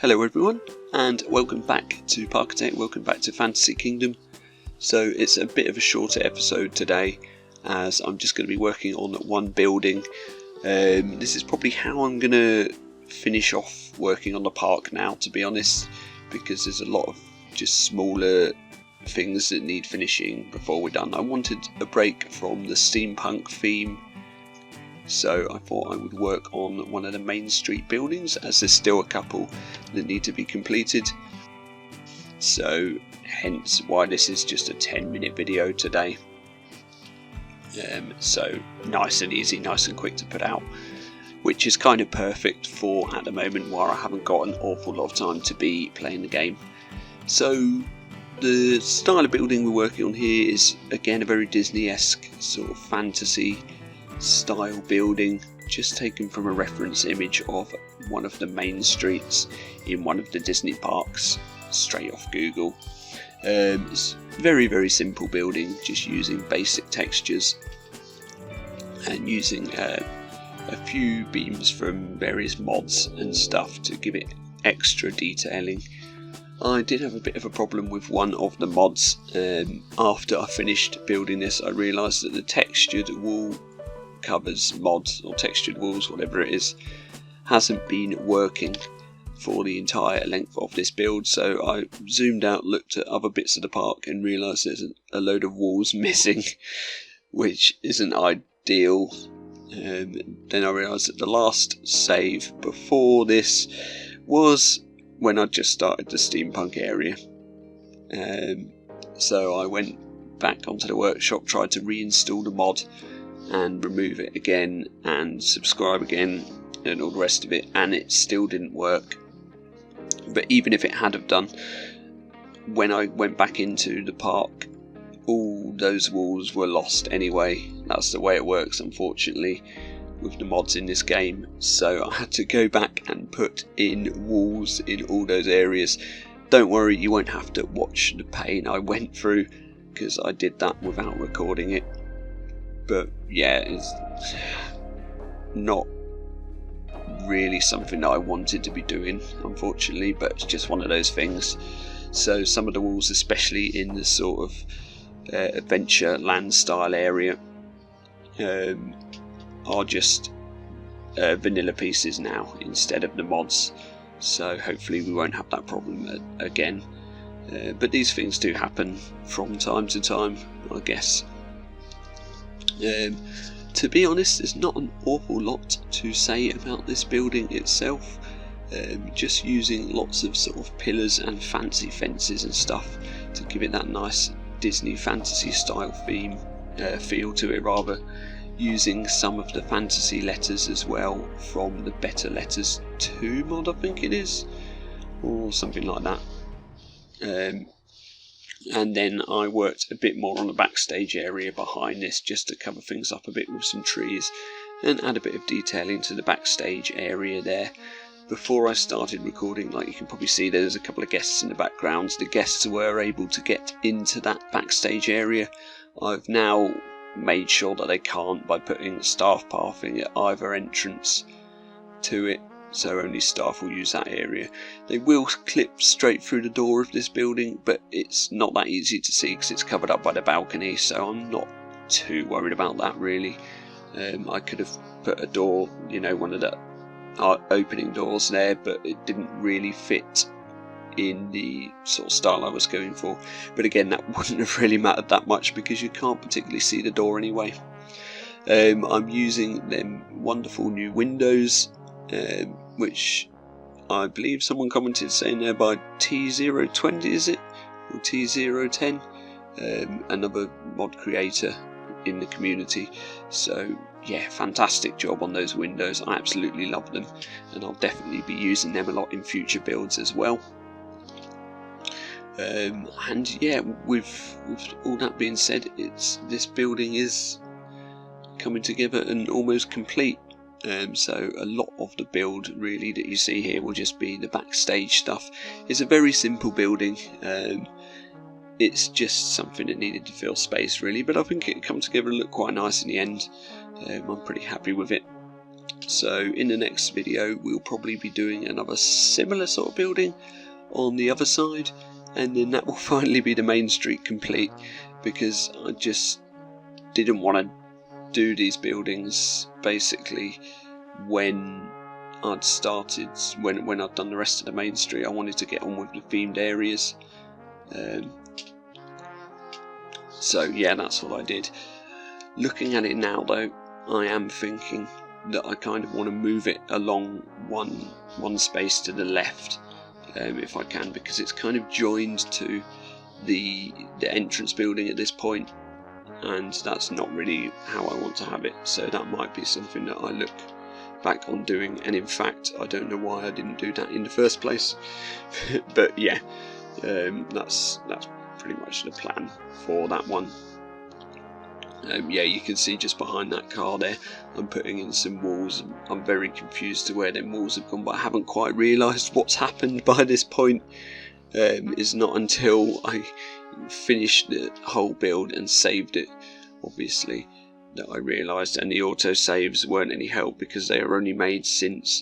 Hello everyone, and welcome back to Parkitect, welcome back to Fantasy Kingdom. So it's a bit of a shorter episode today, as I'm just going to be working on one building. This is probably how I'm going to finish off working on the park now, to be honest, because there's a lot of just smaller things that need finishing before we're done. I wanted a break from the steampunk theme, so I thought I would work on one of the main street buildings, as there's still a couple that need to be completed. So hence why this is just a 10-minute video today. So nice and easy, nice and quick to put out, which is kind of perfect for at the moment where I haven't got an awful lot of time to be playing the game. So the style of building we're working on here is again a very Disney-esque sort of fantasy style building, just taken from a reference image of one of the main streets in one of the Disney parks, straight off Google. It's very simple building, just using basic textures and using a few beams from various mods and stuff to give it extra detailing. I did have a bit of a problem with one of the mods. After I finished building this, I realised that the textured wall covers mods, or textured walls, whatever it is, hasn't been working for the entire length of this build. So I zoomed out, looked at other bits of the park and realised there's a load of walls missing, which isn't ideal. Then I realised that the last save before this was when I just started the steampunk area. So I went back onto the workshop, tried to reinstall the mod and remove it again and subscribe again and all the rest of it, and it still didn't work. But even if it had have done, when I went back into the park, all those walls were lost anyway. That's the way it works, unfortunately, with the mods in this game. So I had to go back and put in walls in all those areas. Don't worry, you won't have to watch the pain I went through, because I did that without recording it. But yeah, it's not really something that I wanted to be doing, unfortunately, but it's just one of those things. So some of the walls, especially in the sort of adventure land style area, are just vanilla pieces now instead of the mods. So hopefully we won't have that problem again. But these things do happen from time to time, I guess. To be honest, there's not an awful lot to say about this building itself. Just using lots of sort of pillars and fancy fences and stuff to give it that nice Disney fantasy style feel to it, rather. Using some of the fantasy letters as well from the Better Letters 2 mod, I think it is, or something like that. And then I worked a bit more on the backstage area behind this, just to cover things up a bit with some trees and add a bit of detailing to the backstage area there. Before I started recording, like you can probably see, there's a couple of guests in the background. The guests were able to get into that backstage area. I've now made sure that they can't by putting staff pathing at either entrance to it, so only staff will use that area. They will clip straight through the door of this building, but it's not that easy to see because it's covered up by the balcony, so I'm not too worried about that really. I could have put a door, one of the opening doors there, but it didn't really fit in the sort of style I was going for. But again, that wouldn't have really mattered that much because you can't particularly see the door anyway. I'm using them wonderful new windows, which I believe someone commented saying they're by T020, is it? Or T010, another mod creator in the community. So yeah, fantastic job on those windows. I absolutely love them, and I'll definitely be using them a lot in future builds as well. And yeah, with all that being said, this building is coming together and almost complete. So a lot of the build really that you see here will just be the backstage stuff. It's a very simple building. It's just something that needed to fill space really, but I think it come together and look quite nice in the end. I'm pretty happy with it. So in the next video we'll probably be doing another similar sort of building on the other side, and then that will finally be the main street complete, because I just didn't want to do these buildings basically when I'd started, when I'd done the rest of the main street. I wanted to get on with the themed areas. So yeah, that's what I did. Looking at it now though, I am thinking that I kind of want to move it along one space to the left, if I can, because it's kind of joined to the entrance building at this point, and that's not really how I want to have it. So that might be something that I look back on doing, and in fact I don't know why I didn't do that in the first place. But yeah, that's pretty much the plan for that one. Yeah, you can see just behind that car there, I'm putting in some walls. I'm very confused to where them walls have gone, but I haven't quite realised what's happened by this point. It's not until I finished the whole build and saved it, obviously, that I realised, and the autosaves weren't any help because they are only made since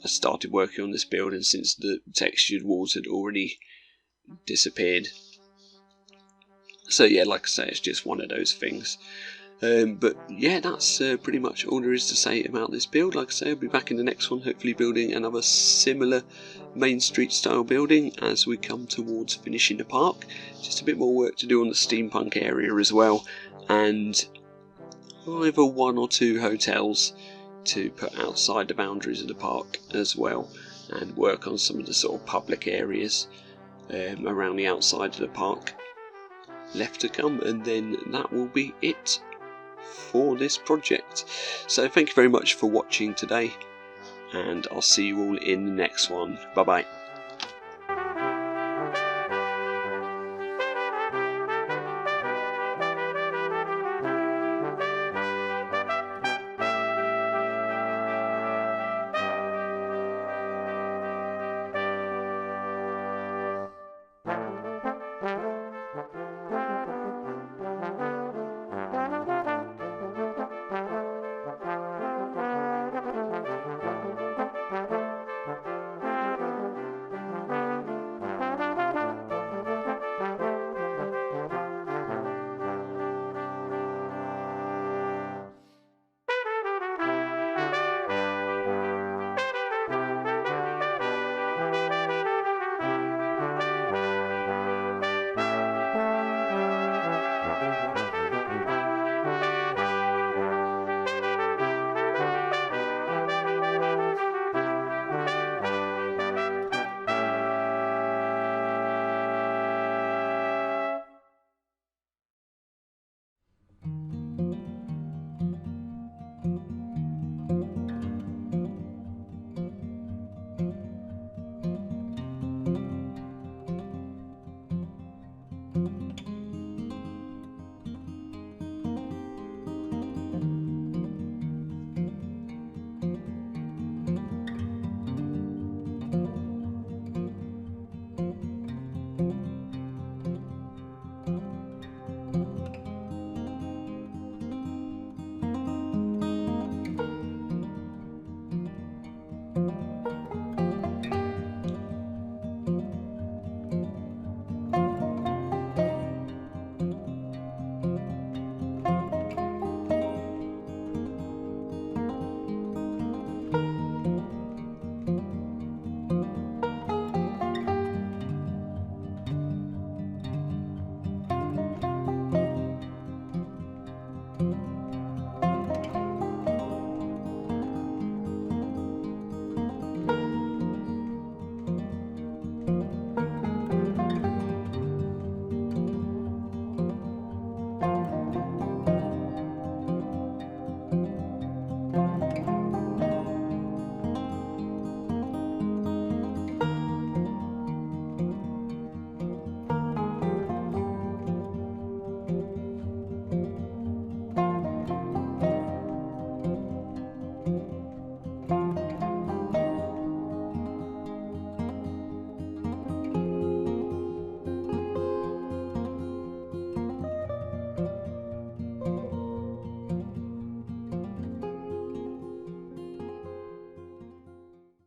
I started working on this build and since the textured walls had already disappeared. So yeah, like I say, it's just one of those things. But yeah, that's pretty much all there is to say about this build. Like I say, I'll be back in the next one, hopefully building another similar main street style building as we come towards finishing the park. Just a bit more work to do on the steampunk area as well, and either 1 or 2 hotels to put outside the boundaries of the park as well, and work on some of the sort of public areas around the outside of the park left to come, and then that will be it for this project. So thank you very much for watching today, and I'll see you all in the next one. Bye bye.